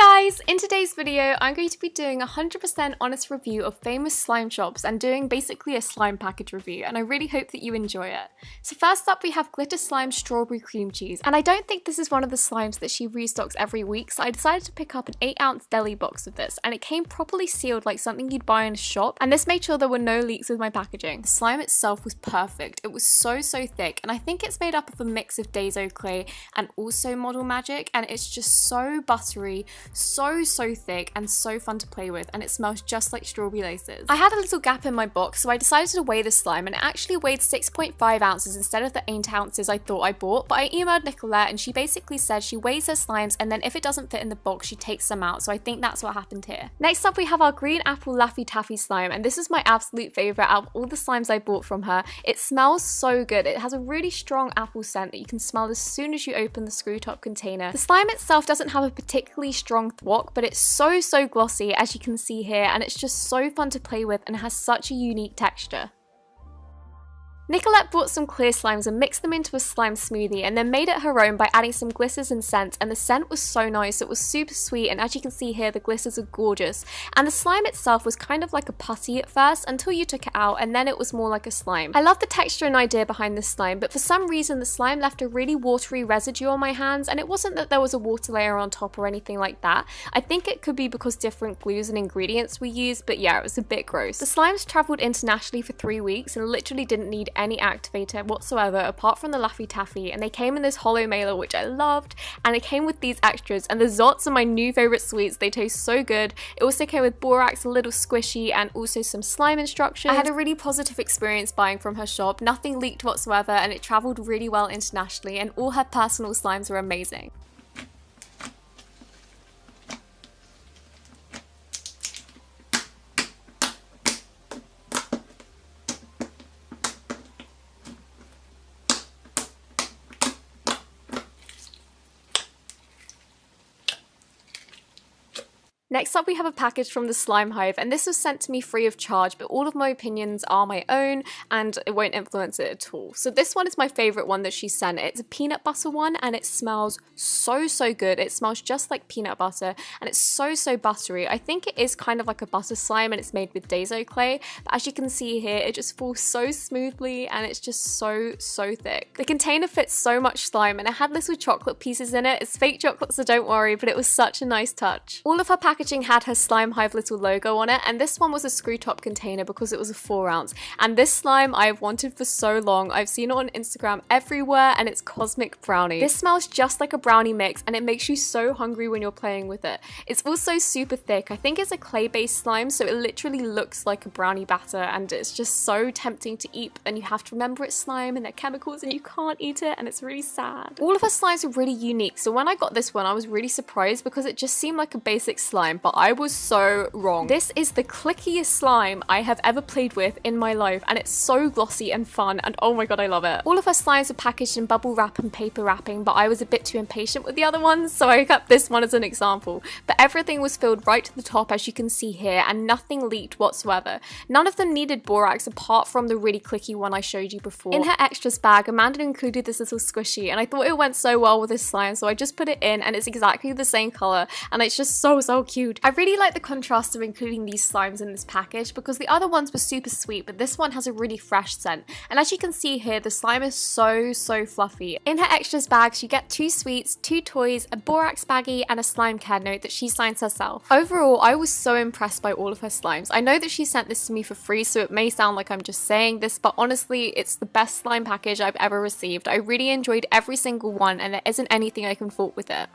Hi guys! In today's video, I'm going to be doing a 100% honest review of famous slime shops and doing basically a slime package review, and I really hope that you enjoy it. So first up we have Glitter Slime Strawberry Cream Cheese, and I don't think this is one of the slimes that she restocks every week, so I decided to pick up an 8-ounce deli box of this, and it came properly sealed like something you'd buy in a shop, and this made sure there were no leaks with my packaging. The slime itself was perfect. It was so thick, and I think it's made up of a mix of Daiso clay and also Model Magic, and it's just so buttery, so thick and so fun to play with, and it smells just like strawberry laces. I had a little gap in my box, so I decided to weigh the slime, and it actually weighed 6.5 ounces instead of the 8 ounces I thought I bought, but I emailed Nicolette and she basically said she weighs her slimes and then if it doesn't fit in the box she takes them out, so I think that's what happened here. Next up we have our Green Apple Laffy Taffy slime, and this is my absolute favourite out of all the slimes I bought from her. It smells so good. It has a really strong apple scent that you can smell as soon as you open the screw top container. The slime itself doesn't have a particularly strong thwack, but it's so glossy as you can see here, and it's just so fun to play with and has such a unique texture. Nicolette bought some clear slimes and mixed them into a slime smoothie and then made it her own by adding some glitters and scents, and the scent was so nice. It was super sweet, and as you can see here the glitters are gorgeous, and the slime itself was kind of like a putty at first until you took it out, and then it was more like a slime. I love the texture and idea behind this slime, but for some reason the slime left a really watery residue on my hands, and it wasn't that there was a water layer on top or anything like that. I think it could be because different glues and ingredients were used, but yeah, it was a bit gross. The slimes travelled internationally for 3 weeks and literally didn't need any activator whatsoever apart from the Laffy Taffy, and they came in this hollow mailer which I loved, and it came with these extras, and the Zots are my new favourite sweets. They taste so good. It also came with borax, a little squishy, and also some slime instructions. I had a really positive experience buying from her shop. Nothing leaked whatsoever, and it travelled really well internationally, and all her personal slimes were amazing. Next up we have a package from the Slime Hive, and this was sent to me free of charge, but all of my opinions are my own and it won't influence it at all. So this one is my favourite one that she sent. It's a peanut butter one, and it smells so good. It smells just like peanut butter, and it's so buttery. I think it is kind of like a butter slime, and it's made with Daiso clay, but as you can see here it just falls so smoothly and it's just so thick. The container fits so much slime, and it had little chocolate pieces in it. It's fake chocolate, so don't worry, but it was such a nice touch. All of her packaging had her Slime Hive little logo on it, and this one was a screw top container because it was a 4 ounce, and this slime I have wanted for so long. I've seen it on Instagram everywhere, and it's Cosmic Brownie. This smells just like a brownie mix, and it makes you so hungry when you're playing with it. It's also super thick. I think it's a clay based slime, so it literally looks like a brownie batter, and it's just so tempting to eat, and you have to remember it's slime and they're chemicals and you can't eat it, and it's really sad. All of her slimes are really unique, so when I got this one I was really surprised because it just seemed like a basic slime, but I was so wrong. This is the clickiest slime I have ever played with in my life, and it's so glossy and fun, and oh my god, I love it. All of her slimes are packaged in bubble wrap and paper wrapping, but I was a bit too impatient with the other ones, so I kept this one as an example. But everything was filled right to the top as you can see here, and nothing leaked whatsoever. None of them needed borax apart from the really clicky one I showed you before. In her extras bag, Amanda included this little squishy, and I thought it went so well with this slime, so I just put it in, and it's exactly the same colour, and it's just so cute. I really like the contrast of including these slimes in this package because the other ones were super sweet, but this one has a really fresh scent. And as you can see here, the slime is so fluffy. In her extras bags, you get 2 sweets, 2 toys, a borax baggie, and a slime care note that she signs herself. Overall, I was so impressed by all of her slimes. I know that she sent this to me for free, so it may sound like I'm just saying this, but honestly, it's the best slime package I've ever received. I really enjoyed every single one, and there isn't anything I can fault with it.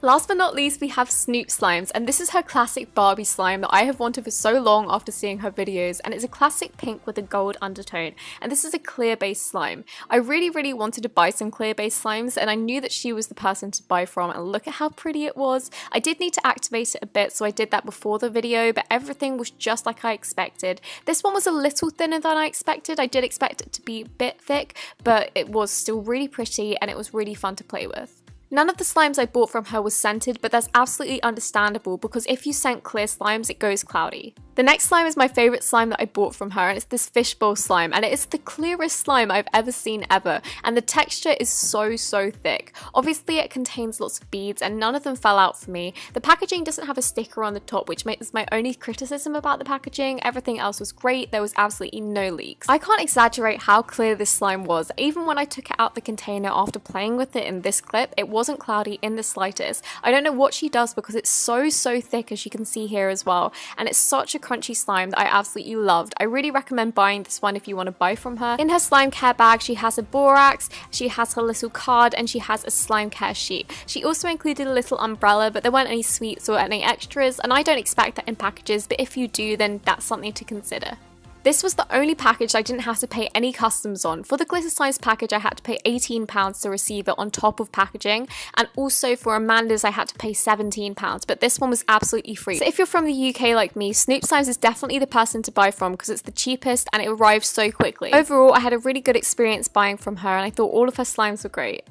Last but not least, we have Snoop Slimes, and this is her classic Barbie slime that I have wanted for so long after seeing her videos, and it's a classic pink with a gold undertone, and this is a clear base slime. I really wanted to buy some clear base slimes, and I knew that she was the person to buy from, and look at how pretty it was. I did need to activate it a bit, so I did that before the video, but everything was just like I expected. This one was a little thinner than I expected. I did expect it to be a bit thick, but it was still really pretty, and it was really fun to play with. None of the slimes I bought from her was scented, but that's absolutely understandable because if you scent clear slimes, it goes cloudy. The next slime is my favourite slime that I bought from her, and it's this fishbowl slime, and it is the clearest slime I've ever seen ever, and the texture is so thick. Obviously it contains lots of beads and none of them fell out for me. The packaging doesn't have a sticker on the top, which is my only criticism about the packaging. Everything else was great, there was absolutely no leaks. I can't exaggerate how clear this slime was. Even when I took it out the container after playing with it in this clip, it wasn't cloudy in the slightest. I don't know what she does because it's so thick, as you can see here as well, and it's such a crunchy slime that I absolutely loved. I really recommend buying this one if you want to buy from her. In her slime care bag, she has a borax, she has her little card, and she has a slime care sheet. She also included a little umbrella, but there weren't any sweets or any extras, and I don't expect that in packages, but if you do, then that's something to consider. This was the only package I didn't have to pay any customs on. For the Glitter Slimes package, I had to pay £18 to receive it on top of packaging, and also for Amanda's I had to pay £17, but this one was absolutely free. So if you're from the UK like me, Snoop Slimes is definitely the person to buy from because it's the cheapest and it arrives so quickly. Overall, I had a really good experience buying from her, and I thought all of her slimes were great.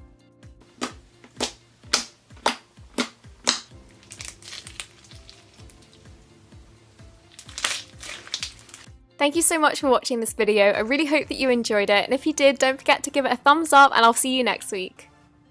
Thank you so much for watching this video. I really hope that you enjoyed it, and if you did, don't forget to give it a thumbs up, and I'll see you next week.